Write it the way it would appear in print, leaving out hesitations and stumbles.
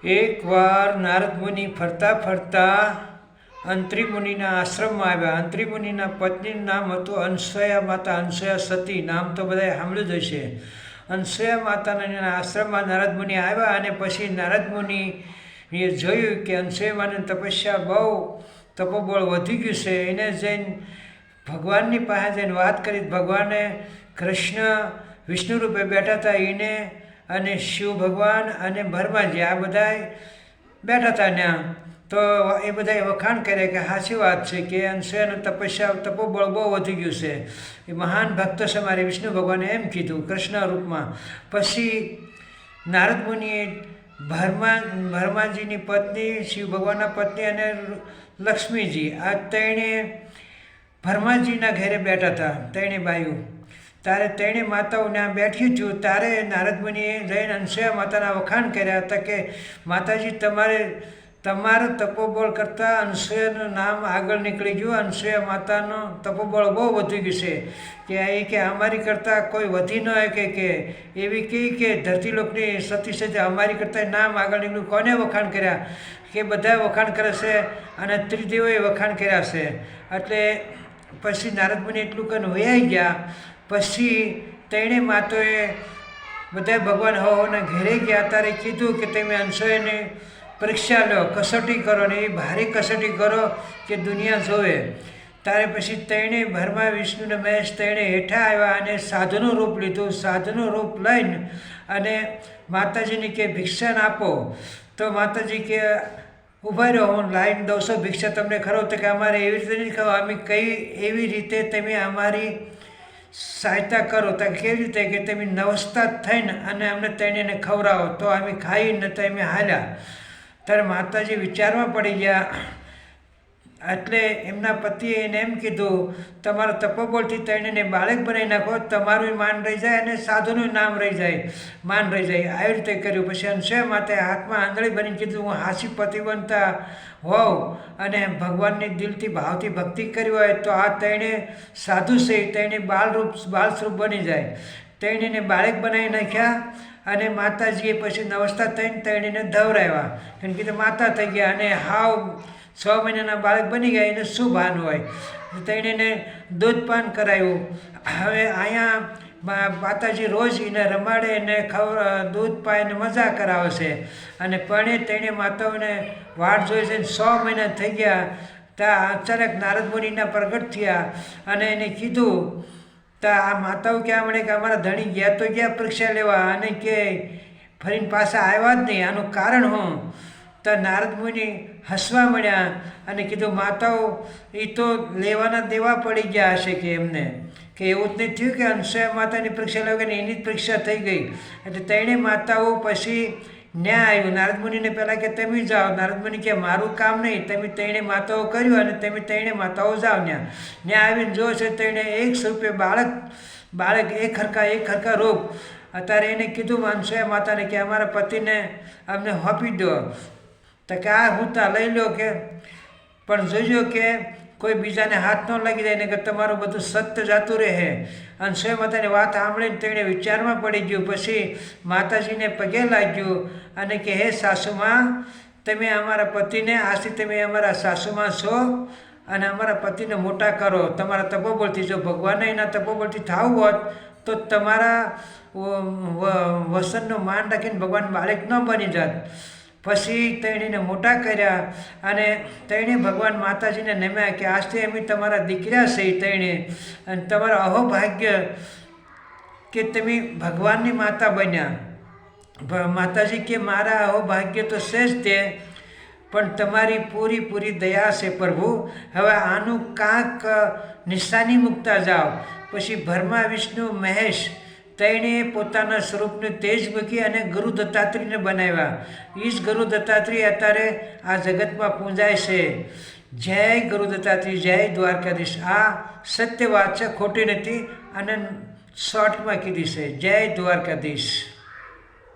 એકવાર નારદ મુનિ ફરતા ફરતા અંત્રિ મુનિના આશ્રમમાં આવ્યા. અંત્રિ મુનિના પત્નીનું નામ હતું અનસૂયા માતા, અનસૂયા સતી. નામ તો બધાએ સાંભળ્યું જ હશે. અનસૂયા માતાના આશ્રમમાં નારદ મુનિ આવ્યા અને પછી નારદ મુનિએ જોયું કે અનસૂયા માની તપસ્યા બહુ તપોબળ વધી ગયું છે. એને જઈને ભગવાનની પાસે જઈને વાત કરી. ભગવાને કૃષ્ણ વિષ્ણુ રૂપે બેઠા હતા, એને અને શિવ ભગવાન અને બ્રહ્માજી આ બધા બેઠા હતા ત્યાં. તો એ બધાએ વખાણ કર્યા કે સાચી વાત છે કે અનસૂયાનું તપસ્યા તપોબળ બહુ વધી ગયું છે, એ મહાન ભક્ત છે મારે. વિષ્ણુ ભગવાને એમ કીધું કૃષ્ણ રૂપમાં. પછી નારદ મુનિએ બ્રહ્માજીની પત્ની, શિવ ભગવાનના પત્ની અને લક્ષ્મીજી આ ત્રણે બ્રહ્માજીના ઘરે બેઠા હતા, ત્રણે બાયું. તારે ત્રણે માતાઓ ત્યાં બેઠી છું. તારે નારદ મુનિએ જઈને અનસૂયા માતાના વખાણ કર્યા હતા કે માતાજી તમારો તપોબળ કરતાં અનસૂયાનું નામ આગળ નીકળી ગયું. અનસૂયા માતાનો તપોબળ બહુ વધી ગયું છે કે અમારી કરતાં કોઈ વધી ન હોય કે એવી કહી કે ધરતીલોકની સતી છે અમારી કરતાં નામ આગળ નીકળ્યું. કોને વખાણ કર્યા? કે બધા વખાણ કરે છે અને ત્રિદેવોએ વખાણ કર્યા છે. એટલે પછી નારદ મુનિ એટલું કરીને વૈયાઈ ગયા. પછી ત્રણેય માતાઓએ બધા ભગવાન હવના ઘેરે ગયા. ત્યારે કીધું કે તમે અનસૂયાની પરીક્ષા લો, કસોટી કરો ને એ ભારે કસોટી કરો કે દુનિયા જોવે. ત્યારે પછી ત્રણેય બ્રહ્મા વિષ્ણુ ને મહેશ ત્રણેય હેઠા આવ્યા અને સાધુનું રૂપ લીધું. સાધુનું રૂપ લઈને અને માતાજીને કે ભિક્ષા આપો. તો માતાજી કે ઊભા રહો, હું લાઈન દઉં છું, ભિક્ષા તમને ખરો. તો કે અમારે એવી રીતે નહીં ખાવ, અમે કઈ એવી રીતે તમે અમારી સહાયતા કરો. તો કેવી રીતે? કે તમે નવસ્તા થઈને અને અમને ત્રણેયને ખવડાવો તો અમે ખાઈને તો અમે હાલ્યા. ત્યારે માતાજી વિચારમાં પડી ગયા. એટલે એમના પતિએ એને એમ કીધું તમારા તપોબળથી ત્રણેયને બાળક બનાવી નાખો, તમારું માન રહી જાય અને સાધુનું નામ રહી જાય, માન રહી જાય. આવી રીતે કર્યું. પછી અનસૂયા માતાએ હાથમાં આંધળી બની કીધું હું હાસી પતિવંતા હોઉં અને ભગવાનની દિલથી ભાવથી ભક્તિ કરી હોય તો આ ત્રણેય સાધુ છે, ત્રણેય બાળ સ્વરૂપ બની જાય. ત્રણેયને બાળક બનાવી નાખ્યા. અને માતાજીએ પછી નવસ્તા થઈને ત્રણેયને ધવરાવ્યા. એને કીધું માતા થઈ ગયા અને હાવ 6 મહિનાના બાળક બની ગયા. એને શું ભાન હોય? ત્રણેયને દૂધપાન કરાવ્યું. હવે અહીંયા માતાજી રોજ એને રમાડે એને દૂધ પાઈને મજા કરાવે છે. અને પણ ત્રણેય માતાઓને વાટ જોઈ છે. 6 મહિના થઈ ગયા ત્યાં અચાનક નારદ મુનિના પ્રગટ થયા અને એને કીધું તો આ માતાઓ ક્યાં મળે કે અમારા ધણી ગયા તો ગયા પરીક્ષા લેવા અને કે ફરીને પાછા આવ્યા જ નહીં, આનું કારણ હું? તો નારદ મુનિ હસવા મળ્યા અને કીધું માતાઓ એ તો લેવાના દેવા પડી ગયા હશે કે એમને, કે એવું જ નહીં થયું કે અનસૂયા માતાની પરીક્ષા લેવા એની જ પરીક્ષા થઈ ગઈ. એટલે ત્રણેય માતાઓ પછી ન્યાય આવ્યું. નારદ મુનિને પહેલાં કે તમે જાઓ. નારદ મુનિ કે મારું કામ નહીં, તમે ત્રણેય માતાઓ કર્યું અને તમે ત્રણેય માતાઓ જાઓ. ન્યા આવીને જો છે ત્રણેય એક સ્વરૂપે બાળક એક હરખા રૂપ. અત્યારે એને કીધું અનસૂયા માતાને કે અમારા પતિને અમને સોંપી દો. તો કે આ હું તા લઈ લો કે પણ જોજો કે કોઈ બીજાને હાથ ન લાગી જાય ને કે તમારું બધું સત્ય જતું રહે. અનસૂયા માતાની વાત સાંભળીને તેણે વિચારમાં પડી ગયું. પછી માતાજીને પગે લાગ્યું અને કે હે સાસુમાં, તમે અમારા પતિને આજથી તમે અમારા સાસુમાં છો અને અમારા પતિને મોટા કરો તમારા તપોબળથી. જો ભગવાનને એના તપોબળથી થવું હોત તો તમારા વસનનું માન રાખીને ભગવાન બાળક ન બની જાત. પછી ત્રણેયને મોટા કર્યા અને ત્રણેય ભગવાન માતાજીને નમ્યા કે આજથી અમે તમારા દીકરા છે ત્રણેય અને તમારા અહોભાગ્ય કે તમે ભગવાનની માતા બન્યા. માતાજી કે મારા અહોભાગ્ય તો છે જ તે, પણ તમારી પૂરી દયા છે પ્રભુ. હવે આનું કાંક નિશાની મૂકતા જાઓ. પછી બ્રહ્મા વિષ્ણુ મહેશ ત્રણેય પોતાના સ્વરૂપનું તેજ મૂકી અને ગુરુ દત્તાત્રેયને બનાવ્યા. એ જ ગુરુ દત્તાત્રેય અત્યારે આ જગતમાં પૂજાય છે. જય ગુરુ દત્તાત્રેય, જય દ્વારકાધીશ. આ સત્ય વાત છે, ખોટી નથી અને શોર્ટમાં કીધી છે. જય દ્વારકાધીશ.